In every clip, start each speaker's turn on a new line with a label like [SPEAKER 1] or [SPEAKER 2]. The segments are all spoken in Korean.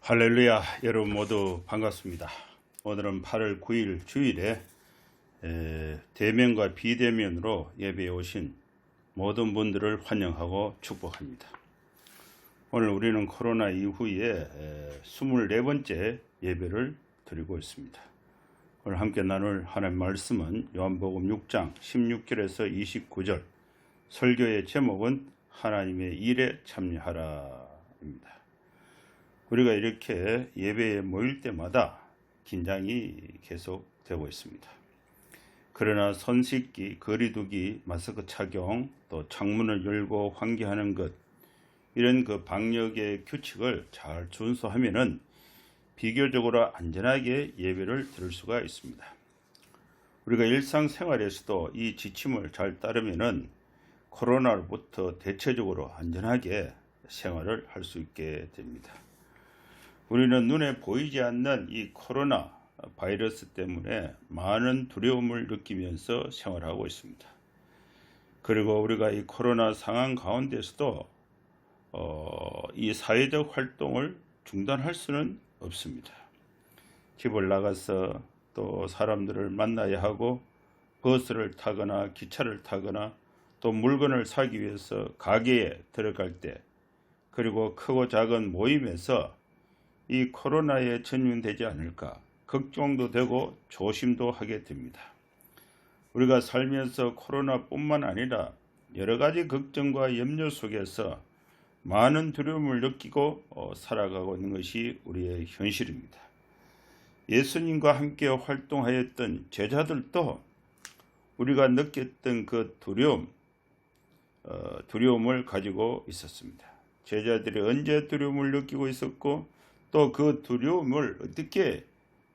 [SPEAKER 1] 할렐루야. 여러분 모두 반갑습니다. 오늘은 8월 9일 주일에 대면과 비대면으로 예배에 오신 모든 분들을 환영하고 축복합니다. 오늘 우리는 코로나 이후에 24번째 예배를 드리고 있습니다. 오늘 함께 나눌 하나님의 말씀은 요한복음 6장 16절에서 29절, 설교의 제목은 하나님의 일에 참여하라입니다. 우리가 이렇게 예배에 모일 때마다 긴장이 계속되고 있습니다. 그러나 손 씻기, 거리 두기, 마스크 착용, 또 창문을 열고 환기하는 것, 이런 방역의 규칙을 잘 준수하면은 비교적으로 안전하게 예배를 드릴 수가 있습니다. 우리가 일상생활에서도 이 지침을 잘 따르면은 코로나로부터 대체적으로 안전하게 생활을 할 수 있게 됩니다. 우리는 눈에 보이지 않는 이 코로나 바이러스 때문에 많은 두려움을 느끼면서 생활하고 있습니다. 그리고 우리가 이 코로나 상황 가운데서도 이 사회적 활동을 중단할 수는 없습니다. 집을 나가서 또 사람들을 만나야 하고, 버스를 타거나 기차를 타거나 또 물건을 사기 위해서 가게에 들어갈 때, 그리고 크고 작은 모임에서 이 코로나에 전염되지 않을까 걱정도 되고 조심도 하게 됩니다. 우리가 살면서 코로나뿐만 아니라 여러 가지 걱정과 염려 속에서 많은 두려움을 느끼고 살아가고 있는 것이 우리의 현실입니다. 예수님과 함께 활동하였던 제자들도 우리가 느꼈던 그 두려움을 가지고 있었습니다. 제자들이 언제 두려움을 느끼고 있었고, 또 그 두려움을 어떻게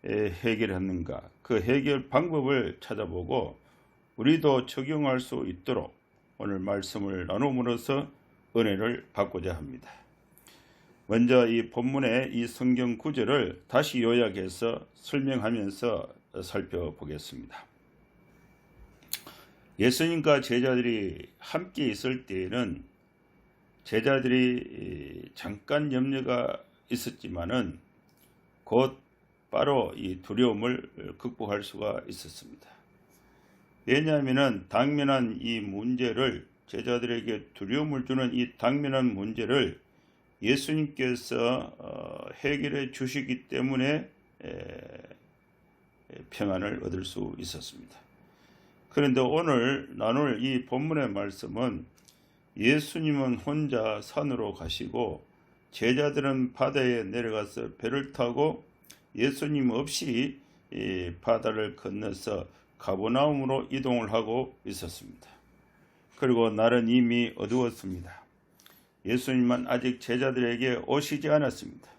[SPEAKER 1] 해결하는가, 그 해결 방법을 찾아보고 우리도 적용할 수 있도록 오늘 말씀을 나눔으로써 은혜를 받고자 합니다. 먼저 이 본문의 이 성경 구절을 다시 요약해서 설명하면서 살펴보겠습니다. 예수님과 제자들이 함께 있을 때에는 제자들이 잠깐 염려가 있었지만은 곧 바로 이 두려움을 극복할 수가 있었습니다. 왜냐하면은 당면한 이 문제를, 제자들에게 두려움을 주는 이 당면한 문제를 예수님께서 해결해 주시기 때문에 평안을 얻을 수 있었습니다. 그런데 오늘 나눌 이 본문의 말씀은 예수님은 혼자 산으로 가시고 제자들은 바다에 내려가서 배를 타고 예수님 없이 바다를 건너서 가버나움으로 이동을 하고 있었습니다. 그리고 날은 이미 어두웠습니다. 예수님은 아직 제자들에게 오시지 않았습니다.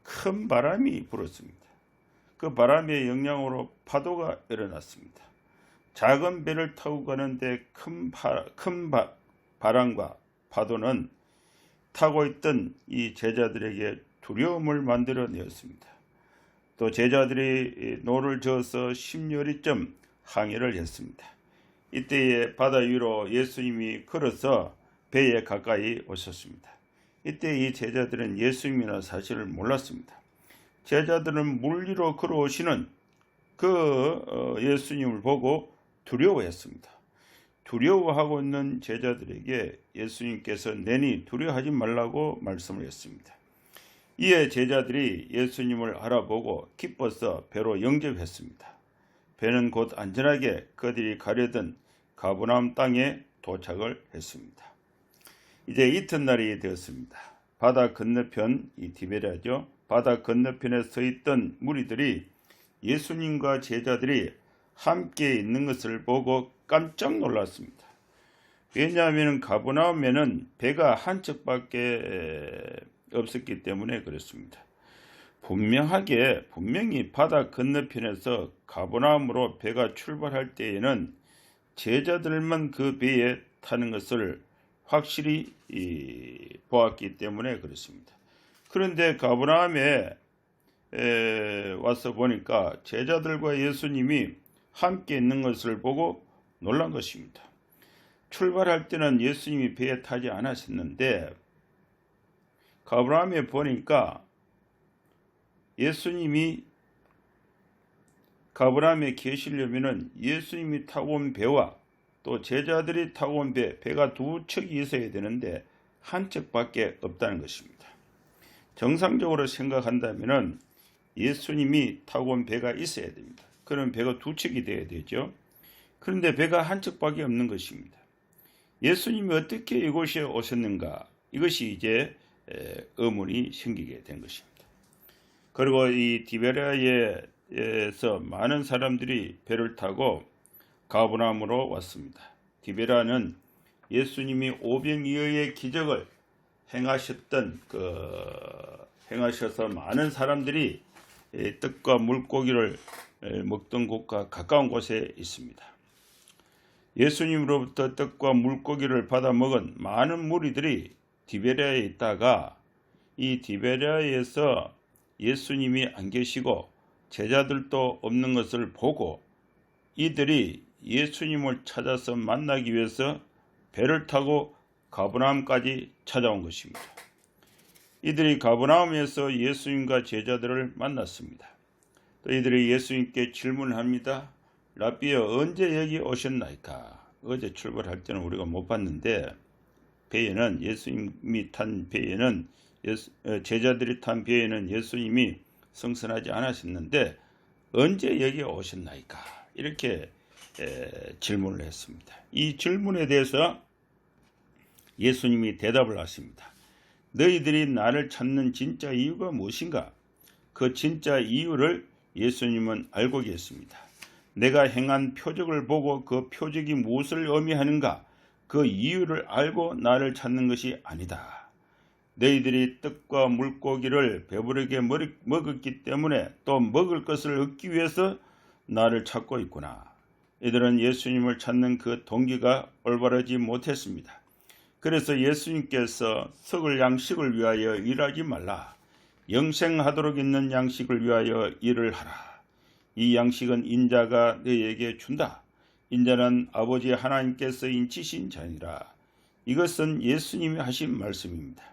[SPEAKER 1] 큰 바람이 불었습니다. 그 바람의 영향으로 파도가 일어났습니다. 작은 배를 타고 가는데 큰 바람과 파도는 타고 있던 이 제자들에게 두려움을 만들어내었습니다. 또 제자들이 노를 저어서 심려리쯤 항해를 했습니다. 이때에 바다 위로 예수님이 걸어서 배에 가까이 오셨습니다. 이때 이 제자들은 예수님이라는 사실을 몰랐습니다. 제자들은 물 위로 걸어오시는 그 예수님을 보고 두려워했습니다. 두려워하고 있는 제자들에게 예수님께서 내니 두려워하지 말라고 말씀을 했습니다. 이에 제자들이 예수님을 알아보고 기뻐서 배로 영접했습니다. 배는 곧 안전하게 그들이 가려던 가버나움 땅에 도착을 했습니다. 이제 이튿날이 되었습니다. 바다 건너편, 이 디베랴죠. 바다 건너편에 서 있던 무리들이 예수님과 제자들이 함께 있는 것을 보고 깜짝 놀랐습니다. 왜냐하면 가버나움에는 배가 한 척밖에 없었기 때문에 그렇습니다. 분명히 바다 건너편에서 가버나움으로 배가 출발할 때에는 제자들만 그 배에 타는 것을 확실히 보았기 때문에 그렇습니다. 그런데 가버나움에 와서 보니까 제자들과 예수님이 함께 있는 것을 보고 놀란 것입니다. 출발할 때는 예수님이 배에 타지 않았었는데 가버나움에 보니까 예수님이 가브람에 계시려면은 예수님이 타고 온 배와 또 제자들이 타고 온 배가 두 척이 있어야 되는데 한 척밖에 없다는 것입니다. 정상적으로 생각한다면은 예수님이 타고 온 배가 있어야 됩니다. 그럼 배가 두 척이 되어야 되죠. 그런데 배가 한 척밖에 없는 것입니다. 예수님이 어떻게 이곳에 오셨는가? 이것이 이제 의문이 생기게 된 것입니다. 그리고 이 디베랴에서 많은 사람들이 배를 타고 가버나움으로 왔습니다. 디베라는 예수님이 오병이어의 기적을 행하셔서 많은 사람들이 떡과 물고기를 먹던 곳과 가까운 곳에 있습니다. 예수님으로부터 떡과 물고기를 받아 먹은 많은 무리들이 디베랴에 있다가 이 디베랴에서 예수님이 안 계시고 제자들도 없는 것을 보고 이들이 예수님을 찾아서 만나기 위해서 배를 타고 가버나움까지 찾아온 것입니다. 이들이 가버나움에서 예수님과 제자들을 만났습니다. 또 이들이 예수님께 질문을 합니다. 라비여, 언제 여기 오셨나이까? 어제 출발할 때는 우리가 못 봤는데 배에는 예수님이 탄 배에는 제자들이 탄 배에는 예수님이 승선하지 않으셨는데 언제 여기 오셨나이까? 이렇게 질문을 했습니다. 이 질문에 대해서 예수님이 대답을 하십니다. 너희들이 나를 찾는 진짜 이유가 무엇인가? 그 진짜 이유를 예수님은 알고 계십니다. 내가 행한 표적을 보고 그 표적이 무엇을 의미하는가? 그 이유를 알고 나를 찾는 것이 아니다. 너희들이 떡과 물고기를 배부르게 먹었기 때문에 또 먹을 것을 얻기 위해서 나를 찾고 있구나. 이들은 예수님을 찾는 그 동기가 올바르지 못했습니다. 그래서 예수님께서 썩을 양식을 위하여 일하지 말라. 영생하도록 있는 양식을 위하여 일을 하라. 이 양식은 인자가 너희에게 준다. 인자는 아버지 하나님께서 인치신 자니라. 이것은 예수님이 하신 말씀입니다.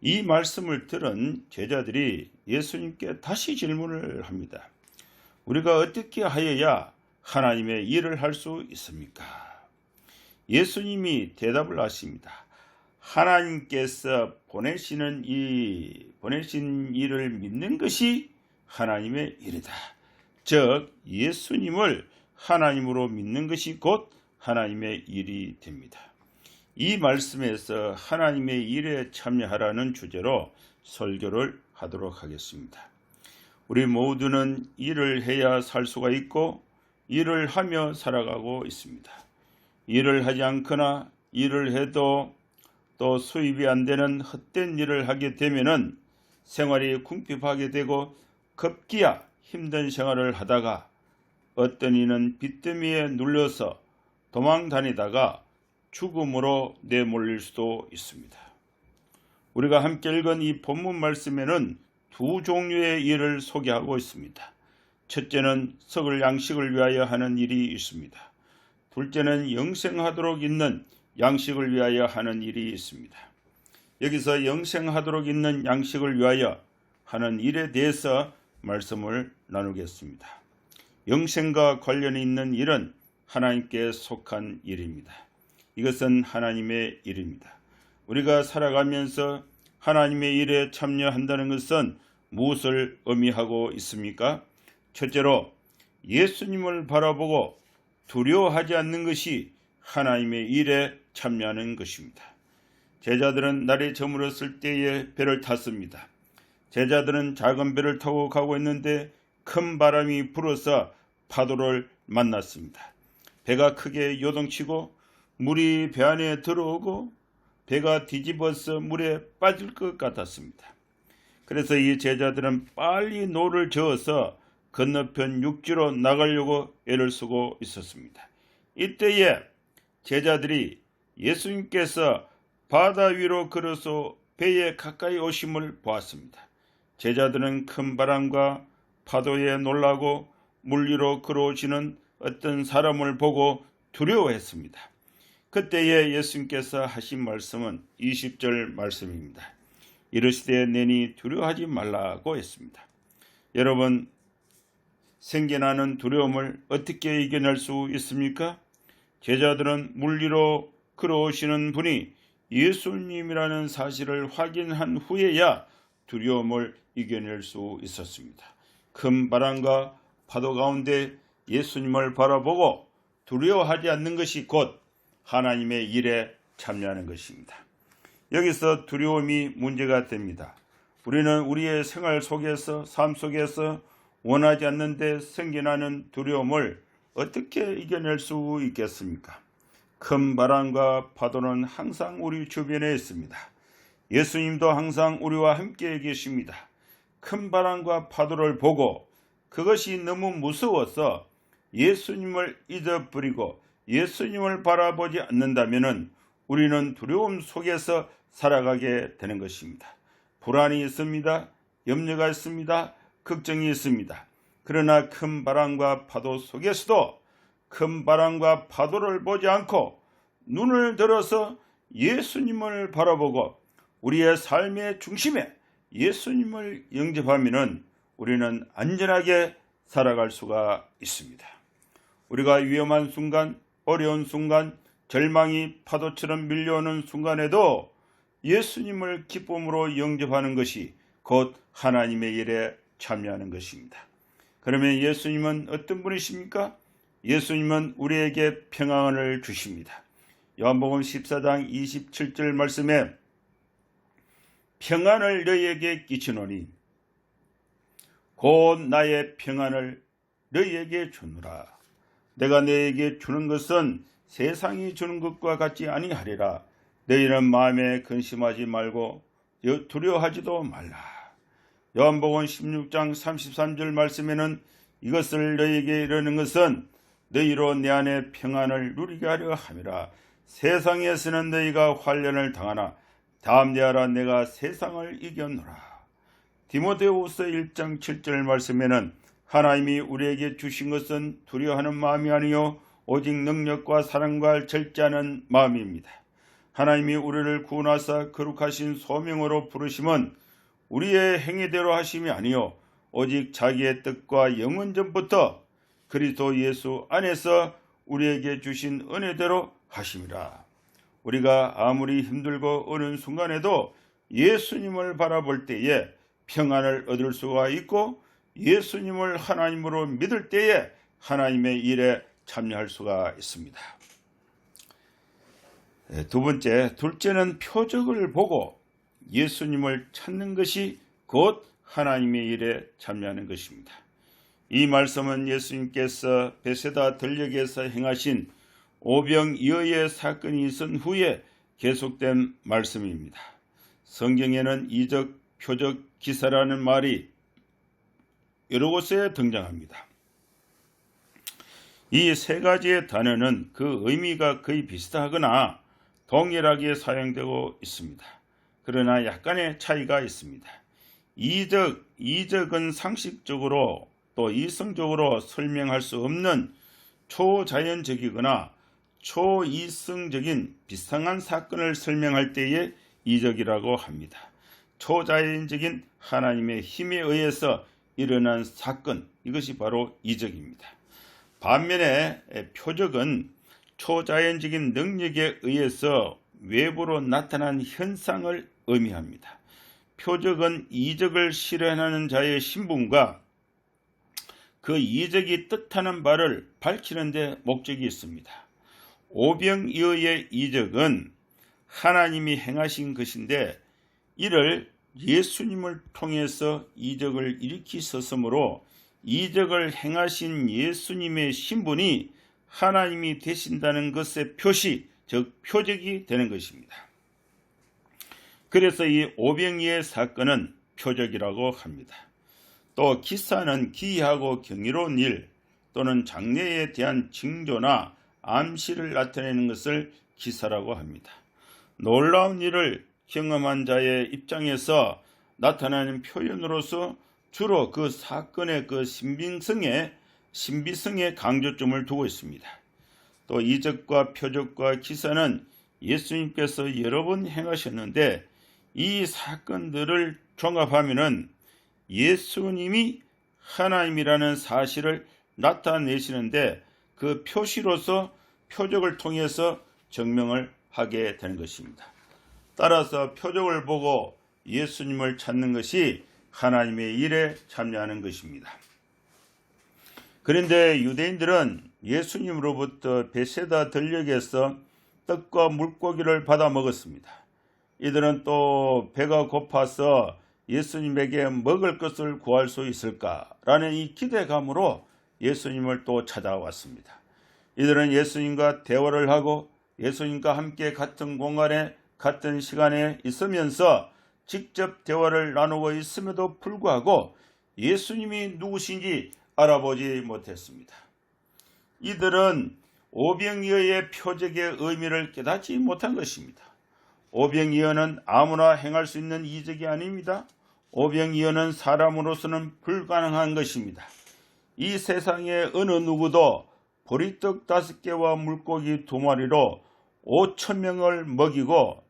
[SPEAKER 1] 이 말씀을 들은 제자들이 예수님께 다시 질문을 합니다. 우리가 어떻게 하여야 하나님의 일을 할 수 있습니까? 예수님이 대답을 하십니다. 하나님께서 보내신 일을 믿는 것이 하나님의 일이다. 즉 예수님을 하나님으로 믿는 것이 곧 하나님의 일이 됩니다. 이 말씀에서 하나님의 일에 참여하라는 주제로 설교를 하도록 하겠습니다. 우리 모두는 일을 해야 살 수가 있고 일을 하며 살아가고 있습니다. 일을 하지 않거나 일을 해도 또 수입이 안 되는 헛된 일을 하게 되면은 생활이 궁핍하게 되고 급기야 힘든 생활을 하다가 어떤 이는 빚더미에 눌려서 도망 다니다가 죽음으로 내몰릴 수도 있습니다. 우리가 함께 읽은 이 본문 말씀에는 두 종류의 일을 소개하고 있습니다. 첫째는 썩을 양식을 위하여 하는 일이 있습니다. 둘째는 영생하도록 있는 양식을 위하여 하는 일이 있습니다. 여기서 영생하도록 있는 양식을 위하여 하는 일에 대해서 말씀을 나누겠습니다. 영생과 관련이 있는 일은 하나님께 속한 일입니다. 이것은 하나님의 일입니다. 우리가 살아가면서 하나님의 일에 참여한다는 것은 무엇을 의미하고 있습니까? 첫째로 예수님을 바라보고 두려워하지 않는 것이 하나님의 일에 참여하는 것입니다. 제자들은 날이 저물었을 때에 배를 탔습니다. 제자들은 작은 배를 타고 가고 있는데 큰 바람이 불어서 파도를 만났습니다. 배가 크게 요동치고 물이 배 안에 들어오고 배가 뒤집어서 물에 빠질 것 같았습니다. 그래서 이 제자들은 빨리 노를 저어서 건너편 육지로 나가려고 애를 쓰고 있었습니다. 이때에 제자들이 예수님께서 바다 위로 걸어서 배에 가까이 오심을 보았습니다. 제자들은 큰 바람과 파도에 놀라고 물 위로 걸어오시는 어떤 사람을 보고 두려워했습니다. 그때에 예수님께서 하신 말씀은 20절 말씀입니다. 이르시되 내니 두려워하지 말라고 했습니다. 여러분, 생겨나는 두려움을 어떻게 이겨낼 수 있습니까? 제자들은 물리로 걸어오시는 분이 예수님이라는 사실을 확인한 후에야 두려움을 이겨낼 수 있었습니다. 큰 바람과 파도 가운데 예수님을 바라보고 두려워하지 않는 것이 곧 하나님의 일에 참여하는 것입니다. 여기서 두려움이 문제가 됩니다. 우리는 우리의 생활 속에서, 삶 속에서 원하지 않는데 생겨나는 두려움을 어떻게 이겨낼 수 있겠습니까? 큰 바람과 파도는 항상 우리 주변에 있습니다. 예수님도 항상 우리와 함께 계십니다. 큰 바람과 파도를 보고 그것이 너무 무서워서 예수님을 잊어버리고 예수님을 바라보지 않는다면 우리는 두려움 속에서 살아가게 되는 것입니다. 불안이 있습니다. 염려가 있습니다. 걱정이 있습니다. 그러나 큰 바람과 파도 속에서도 큰 바람과 파도를 보지 않고 눈을 들어서 예수님을 바라보고 우리의 삶의 중심에 예수님을 영접하면 우리는 안전하게 살아갈 수가 있습니다. 우리가 위험한 순간, 어려운 순간, 절망이 파도처럼 밀려오는 순간에도 예수님을 기쁨으로 영접하는 것이 곧 하나님의 일에 참여하는 것입니다. 그러면 예수님은 어떤 분이십니까? 예수님은 우리에게 평안을 주십니다. 요한복음 14장 27절 말씀에 평안을 너희에게 끼치노니 곧 나의 평안을 너희에게 주노라. 내가 너희에게 주는 것은 세상이 주는 것과 같지 아니하리라. 너희는 마음에 근심하지 말고 두려워하지도 말라. 요한복음 16장 33절 말씀에는 이것을 너희에게 이르는 것은 너희로 내 안에 평안을 누리게 하려 함이라. 세상에서는 너희가 환난을 당하나 담대하라. 내가 세상을 이겼노라. 디모데후서 1장 7절 말씀에는 하나님이 우리에게 주신 것은 두려워하는 마음이 아니요 오직 능력과 사랑과 절제하는 마음입니다. 하나님이 우리를 구원하사 거룩하신 소명으로 부르심은 우리의 행위대로 하심이 아니요 오직 자기의 뜻과 영원전부터 그리스도 예수 안에서 우리에게 주신 은혜대로 하심이라. 우리가 아무리 힘들고 어려운 순간에도 예수님을 바라볼 때에 평안을 얻을 수가 있고 예수님을 하나님으로 믿을 때에 하나님의 일에 참여할 수가 있습니다. 둘째는 표적을 보고 예수님을 찾는 것이 곧 하나님의 일에 참여하는 것입니다. 이 말씀은 예수님께서 베세다 들녘에서 행하신 오병이어의 사건이 있은 후에 계속된 말씀입니다. 성경에는 이적, 표적, 기사라는 말이 여러 곳에 등장합니다. 이 세 가지의 단어는 그 의미가 거의 비슷하거나 동일하게 사용되고 있습니다. 그러나 약간의 차이가 있습니다. 이적은 상식적으로 또 이성적으로 설명할 수 없는 초자연적이거나 초이성적인 비상한 사건을 설명할 때에 이적이라고 합니다. 초자연적인 하나님의 힘에 의해서 일어난 사건, 이것이 바로 이적입니다. 반면에 표적은 초자연적인 능력에 의해서 외부로 나타난 현상을 의미합니다. 표적은 이적을 실현하는 자의 신분과 그 이적이 뜻하는 바를 밝히는 데 목적이 있습니다. 오병이어의 이적은 하나님이 행하신 것인데 이를 예수님을 통해서 이적을 일으키셨으므로 이적을 행하신 예수님의 신분이 하나님이 되신다는 것의 표시, 즉 표적이 되는 것입니다. 그래서 이 오병이의 사건은 표적이라고 합니다. 또 기사는 기이하고 경이로운 일 또는 장래에 대한 징조나 암시를 나타내는 것을 기사라고 합니다. 놀라운 일을 경험한 자의 입장에서 나타나는 표현으로서 주로 그 사건의 그 신빙성에 강조점을 두고 있습니다. 또 이적과 표적과 기사는 예수님께서 여러 번 행하셨는데 이 사건들을 종합하면은 예수님이 하나님이라는 사실을 나타내시는데 그 표시로서 표적을 통해서 증명을 하게 되는 것입니다. 따라서 표적을 보고 예수님을 찾는 것이 하나님의 일에 참여하는 것입니다. 그런데 유대인들은 예수님으로부터 베세다 들녘에서 떡과 물고기를 받아 먹었습니다. 이들은 또 배가 고파서 예수님에게 먹을 것을 구할 수 있을까라는 이 기대감으로 예수님을 또 찾아왔습니다. 이들은 예수님과 대화를 하고 예수님과 함께 같은 공간에 같은 시간에 있으면서 직접 대화를 나누고 있음에도 불구하고 예수님이 누구신지 알아보지 못했습니다. 이들은 오병이어의 표적의 의미를 깨닫지 못한 것입니다. 오병이어는 아무나 행할 수 있는 이적이 아닙니다. 오병이어는 사람으로서는 불가능한 것입니다. 이 세상의 어느 누구도 보리떡 5개와 물고기 2마리로 5,000명을 먹이고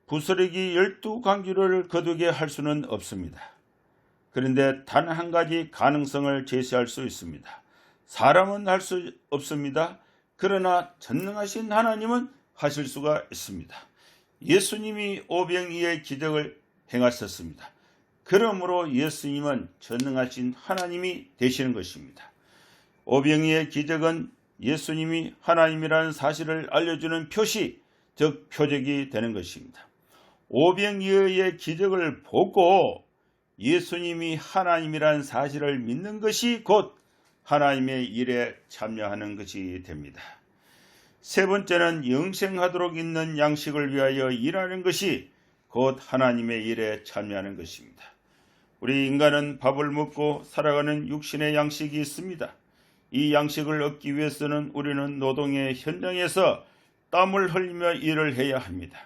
[SPEAKER 1] 부스러기 12강주를 거두게 할 수는 없습니다. 그런데 단 한 가지 가능성을 제시할 수 있습니다. 사람은 할 수 없습니다. 그러나 전능하신 하나님은 하실 수가 있습니다. 예수님이 오병이어의 기적을 행하셨습니다. 그러므로 예수님은 전능하신 하나님이 되시는 것입니다. 오병이어의 기적은 예수님이 하나님이라는 사실을 알려주는 표시, 즉 표적이 되는 것입니다. 오병이어의 기적을 보고 예수님이 하나님이라는 사실을 믿는 것이 곧 하나님의 일에 참여하는 것이 됩니다. 세 번째는 영생하도록 있는 양식을 위하여 일하는 것이 곧 하나님의 일에 참여하는 것입니다. 우리 인간은 밥을 먹고 살아가는 육신의 양식이 있습니다. 이 양식을 얻기 위해서는 우리는 노동의 현장에서 땀을 흘리며 일을 해야 합니다.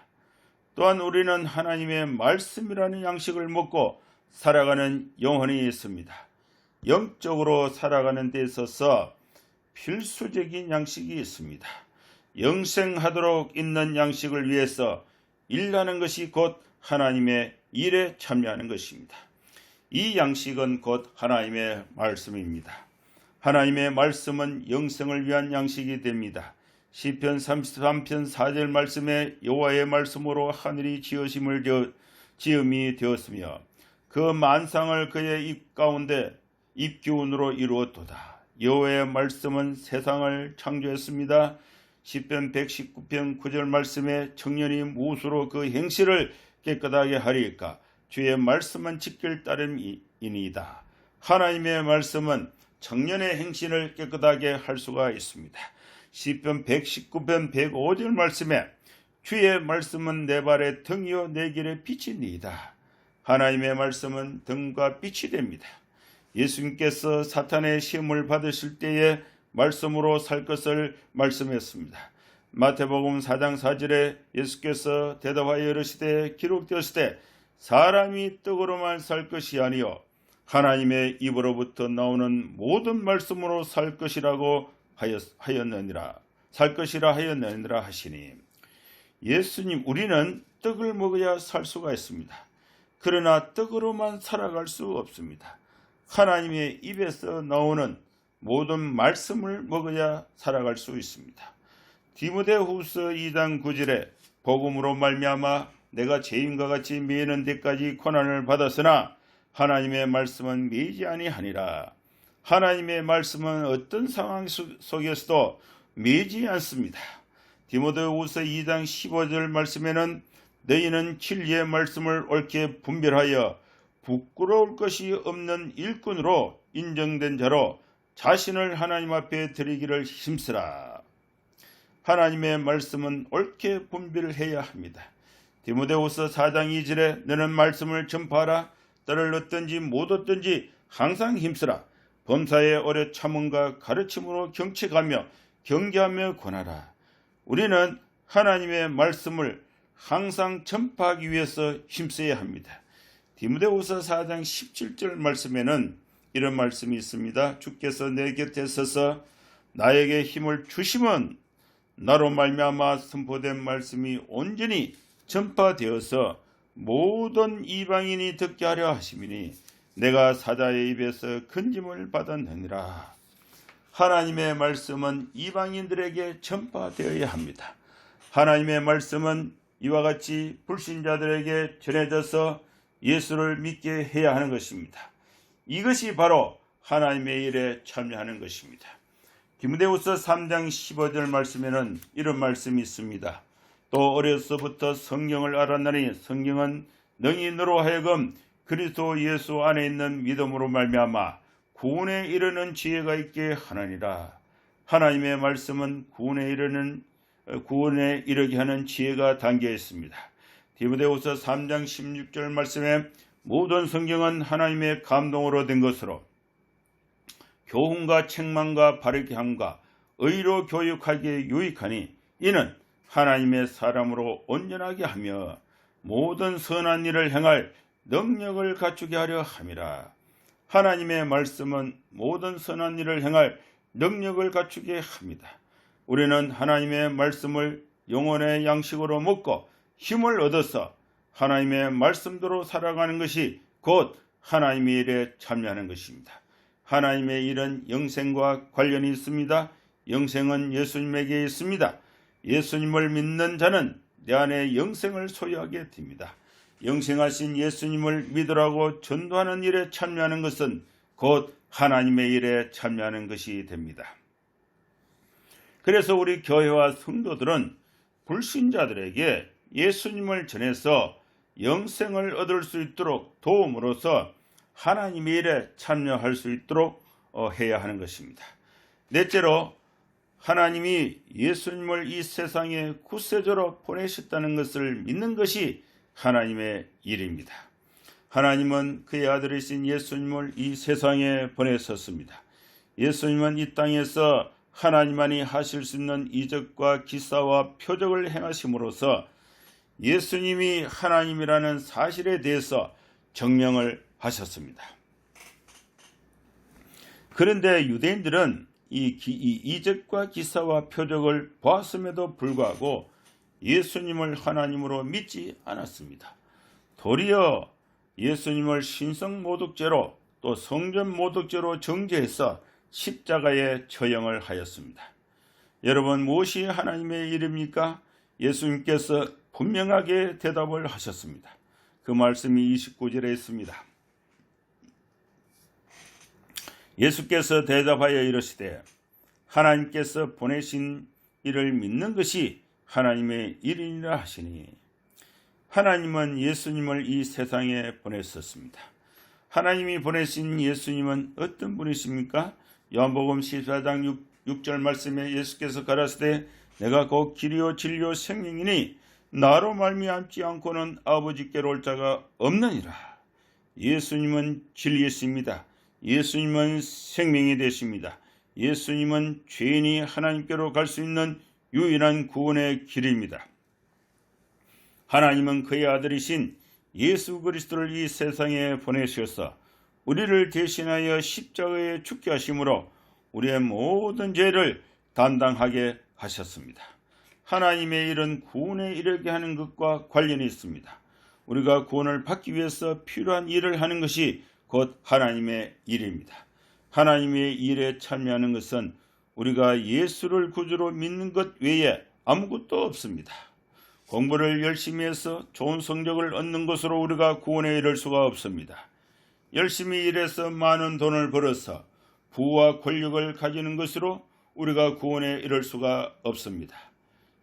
[SPEAKER 1] 또한 우리는 하나님의 말씀이라는 양식을 먹고 살아가는 영혼이 있습니다. 영적으로 살아가는 데 있어서 필수적인 양식이 있습니다. 영생하도록 있는 양식을 위해서 일하는 것이 곧 하나님의 일에 참여하는 것입니다. 이 양식은 곧 하나님의 말씀입니다. 하나님의 말씀은 영생을 위한 양식이 됩니다. 시편 33편 4절 말씀에 여호와의 말씀으로 하늘이 지음이 되었으며 그 만상을 그의 입 가운데 입기운으로 이루었도다. 여호와의 말씀은 세상을 창조했습니다. 시편 119편 9절 말씀에 청년이 무엇으로 그 행실을 깨끗하게 하리까? 주의 말씀은 지킬 따름이니이다. 하나님의 말씀은 청년의 행실을 깨끗하게 할 수가 있습니다. 시편 119편 105절 말씀에 주의 말씀은 내 발의 등이요 내 길의 빛이니이다. 하나님의 말씀은 등과 빛이 됩니다. 예수님께서 사탄의 시험을 받으실 때에 말씀으로 살 것을 말씀했습니다. 마태복음 4장 4절에 예수께서 대답하여 이르시되 기록되었으되 사람이 떡으로만 살 것이 아니요 하나님의 입으로부터 나오는 모든 말씀으로 살 것이라고 하였느니라 하시니, 예수님, 우리는 떡을 먹어야 살 수가 있습니다. 그러나 떡으로만 살아갈 수 없습니다. 하나님의 입에서 나오는 모든 말씀을 먹어야 살아갈 수 있습니다. 디모데후서 2장 9절에 복음으로 말미암아 내가 죄인과 같이 매이는 데까지 고난을 받았으나 하나님의 말씀은 매이지 아니하니라. 하나님의 말씀은 어떤 상황 속에서도 매이지 않습니다. 디모데후서 2장 15절 말씀에는 너희는 진리의 말씀을 옳게 분별하여 부끄러울 것이 없는 일꾼으로 인정된 자로 자신을 하나님 앞에 드리기를 힘쓰라. 하나님의 말씀은 옳게 분별해야 합니다. 디모데후서 4장 2절에 너는 말씀을 전파하라. 때를 얻든지 못 얻든지 항상 힘쓰라. 범사에 오래 참음과 가르침으로 경책하며 경계하며 권하라. 우리는 하나님의 말씀을 항상 전파하기 위해서 힘써야 합니다. 디모데후서 4장 17절 말씀에는 이런 말씀이 있습니다. 주께서 내 곁에 서서 나에게 힘을 주심은 나로 말미암아 선포된 말씀이 온전히 전파되어서 모든 이방인이 듣게 하려 하심이니 내가 사자의 입에서 건짐을 받았느니라. 하나님의 말씀은 이방인들에게 전파되어야 합니다. 하나님의 말씀은 이와 같이 불신자들에게 전해져서 예수를 믿게 해야 하는 것입니다. 이것이 바로 하나님의 일에 참여하는 것입니다. 디모데후서 3장 15절 말씀에는 이런 말씀이 있습니다. 또 어려서부터 성경을 알았나니 성경은 능히 너로 하여금 그리스도 예수 안에 있는 믿음으로 말미암아 구원에 이르는 지혜가 있게 하느니라. 하나님의 말씀은 구원에 이르게 하는 지혜가 담겨 있습니다. 디모데후서 3장 16절 말씀에 모든 성경은 하나님의 감동으로 된 것으로 교훈과 책망과 바르게 함과 의로 교육하기에 유익하니 이는 하나님의 사람으로 온전하게 하며 모든 선한 일을 행할 능력을 갖추게 하려 함이라. 하나님의 말씀은 모든 선한 일을 행할 능력을 갖추게 합니다. 우리는 하나님의 말씀을 영혼의 양식으로 먹고 힘을 얻어서 하나님의 말씀대로 살아가는 것이 곧 하나님의 일에 참여하는 것입니다. 하나님의 일은 영생과 관련이 있습니다. 영생은 예수님에게 있습니다. 예수님을 믿는 자는 내 안에 영생을 소유하게 됩니다. 영생하신 예수님을 믿으라고 전도하는 일에 참여하는 것은 곧 하나님의 일에 참여하는 것이 됩니다. 그래서 우리 교회와 성도들은 불신자들에게 예수님을 전해서 영생을 얻을 수 있도록 도움으로써 하나님의 일에 참여할 수 있도록 해야 하는 것입니다. 넷째로 하나님이 예수님을 이 세상에 구세주로 보내셨다는 것을 믿는 것이 하나님의 일입니다. 하나님은 그의 아들이신 예수님을 이 세상에 보내셨습니다. 예수님은 이 땅에서 하나님만이 하실 수 있는 이적과 기사와 표적을 행하심으로써 예수님이 하나님이라는 사실에 대해서 증명을 하셨습니다. 그런데 유대인들은 이 이적과 기사와 표적을 보았음에도 불구하고 예수님을 하나님으로 믿지 않았습니다. 도리어 예수님을 신성모독죄로 또 성전모독죄로 정죄해서 십자가에 처형을 하였습니다. 여러분, 무엇이 하나님의 일입니까? 예수님께서 분명하게 대답을 하셨습니다. 그 말씀이 29절에 있습니다. 예수께서 대답하여 이르시되 하나님께서 보내신 이를 믿는 것이 하나님의 일이라 하시니, 하나님은 예수님을 이 세상에 보냈었습니다. 하나님이 보내신 예수님은 어떤 분이십니까? 요한복음 14장 6절 말씀에 예수께서 가라사대 내가 곧 길이요 진리요 생명이니 나로 말미암지 않고는 아버지께로 올 자가 없느니라. 예수님은 진리이십니다. 예수님은 생명이 되십니다. 예수님은 죄인이 하나님께로 갈 수 있는 유일한 구원의 길입니다. 하나님은 그의 아들이신 예수 그리스도를 이 세상에 보내셔서 우리를 대신하여 십자가에 죽게 하심으로 우리의 모든 죄를 담당하게 하셨습니다. 하나님의 일은 구원에 이르게 하는 것과 관련이 있습니다. 우리가 구원을 받기 위해서 필요한 일을 하는 것이 곧 하나님의 일입니다. 하나님의 일에 참여하는 것은 우리가 예수를 구주로 믿는 것 외에 아무것도 없습니다. 공부를 열심히 해서 좋은 성적을 얻는 것으로 우리가 구원에 이를 수가 없습니다. 열심히 일해서 많은 돈을 벌어서 부와 권력을 가지는 것으로 우리가 구원에 이를 수가 없습니다.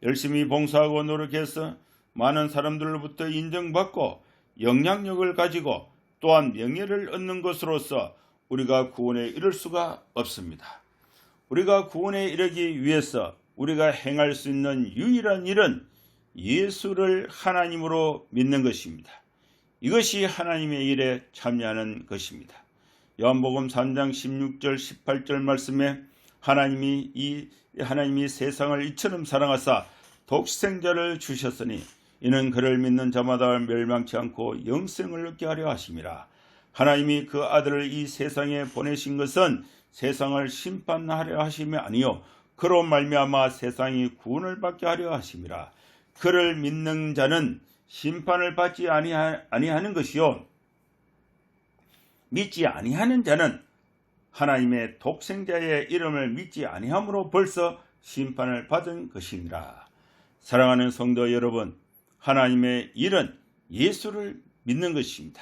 [SPEAKER 1] 열심히 봉사하고 노력해서 많은 사람들로부터 인정받고 영향력을 가지고 또한 명예를 얻는 것으로서 우리가 구원에 이를 수가 없습니다. 우리가 구원에 이르기 위해서 우리가 행할 수 있는 유일한 일은 예수를 하나님으로 믿는 것입니다. 이것이 하나님의 일에 참여하는 것입니다. 요한복음 3장 16절 18절 말씀에 하나님이 세상을 이처럼 사랑하사 독생자를 주셨으니 이는 그를 믿는 자마다 멸망치 않고 영생을 얻게 하려 하심이라. 하나님이 그 아들을 이 세상에 보내신 것은 세상을 심판하려 하심이 아니요 그로 말미암아 세상이 구원을 받게 하려 하심이라. 그를 믿는 자는 심판을 받지 아니하는 것이요 믿지 아니하는 자는 하나님의 독생자의 이름을 믿지 아니함으로 벌써 심판을 받은 것이니라. 사랑하는 성도 여러분, 하나님의 일은 예수를 믿는 것입니다.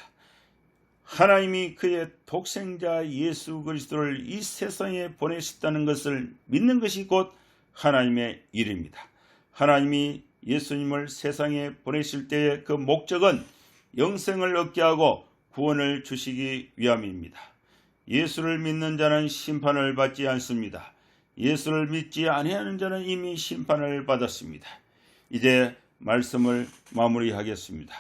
[SPEAKER 1] 하나님이 그의 독생자 예수 그리스도를 이 세상에 보내셨다는 것을 믿는 것이 곧 하나님의 일입니다. 하나님이 예수님을 세상에 보내실 때의 그 목적은 영생을 얻게 하고 구원을 주시기 위함입니다. 예수를 믿는 자는 심판을 받지 않습니다. 예수를 믿지 아니하는 자는 이미 심판을 받았습니다. 이제 말씀을 마무리하겠습니다.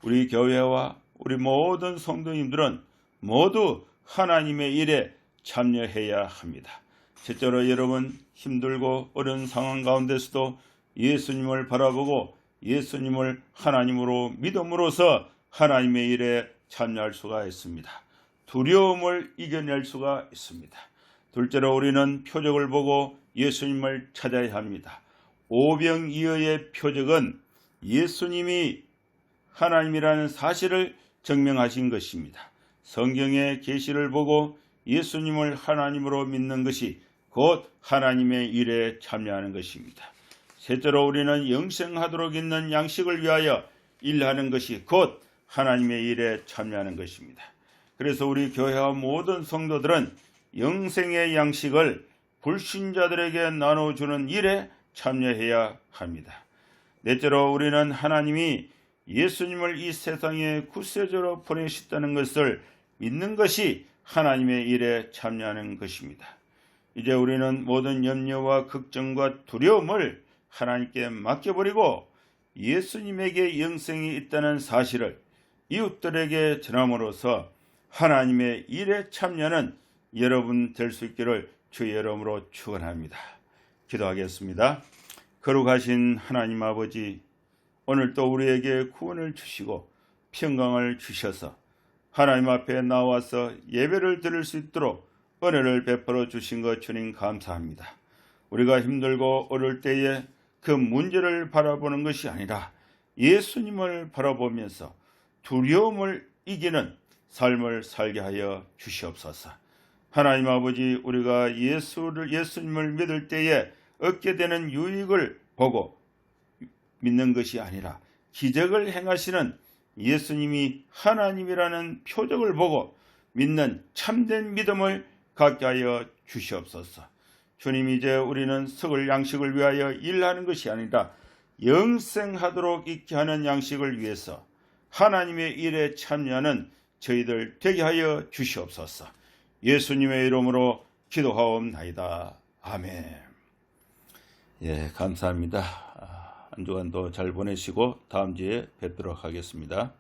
[SPEAKER 1] 우리 교회와 우리 모든 성도님들은 모두 하나님의 일에 참여해야 합니다. 첫째로 여러분 힘들고 어려운 상황 가운데서도 예수님을 바라보고 예수님을 하나님으로 믿음으로써 하나님의 일에 참여할 수가 있습니다. 두려움을 이겨낼 수가 있습니다. 둘째로 우리는 표적을 보고 예수님을 찾아야 합니다. 오병이어의 표적은 예수님이 하나님이라는 사실을 증명하신 것입니다. 성경의 계시를 보고 예수님을 하나님으로 믿는 것이 곧 하나님의 일에 참여하는 것입니다. 셋째로 우리는 영생하도록 있는 양식을 위하여 일하는 것이 곧 하나님의 일에 참여하는 것입니다. 그래서 우리 교회와 모든 성도들은 영생의 양식을 불신자들에게 나눠주는 일에 참여해야 합니다. 넷째로 우리는 하나님이 예수님을 이 세상에 구세주로 보내셨다는 것을 믿는 것이 하나님의 일에 참여하는 것입니다. 이제 우리는 모든 염려와 걱정과 두려움을 하나님께 맡겨버리고 예수님에게 영생이 있다는 사실을 이웃들에게 전함으로써 하나님의 일에 참여하는 여러분 될 수 있기를 주의 이름으로 축원합니다. 기도하겠습니다. 거룩하신 하나님 아버지, 오늘 또 우리에게 구원을 주시고 평강을 주셔서 하나님 앞에 나와서 예배를 드릴 수 있도록 은혜를 베풀어 주신 것 주님 감사합니다. 우리가 힘들고 어려울 때에 그 문제를 바라보는 것이 아니라 예수님을 바라보면서 두려움을 이기는 삶을 살게 하여 주시옵소서. 하나님 아버지, 우리가 예수님을 믿을 때에 얻게 되는 유익을 보고 믿는 것이 아니라 기적을 행하시는 예수님이 하나님이라는 표적을 보고 믿는 참된 믿음을 갖게 하여 주시옵소서. 주님, 이제 우리는 썩을 양식을 위하여 일하는 것이 아니라 영생하도록 있게 하는 양식을 위해서 하나님의 일에 참여하는 저희들 되게 하여 주시옵소서. 예수님의 이름으로 기도하옵나이다. 아멘. 예, 감사합니다. 한 주간도 잘 보내시고 다음 주에 뵙도록 하겠습니다.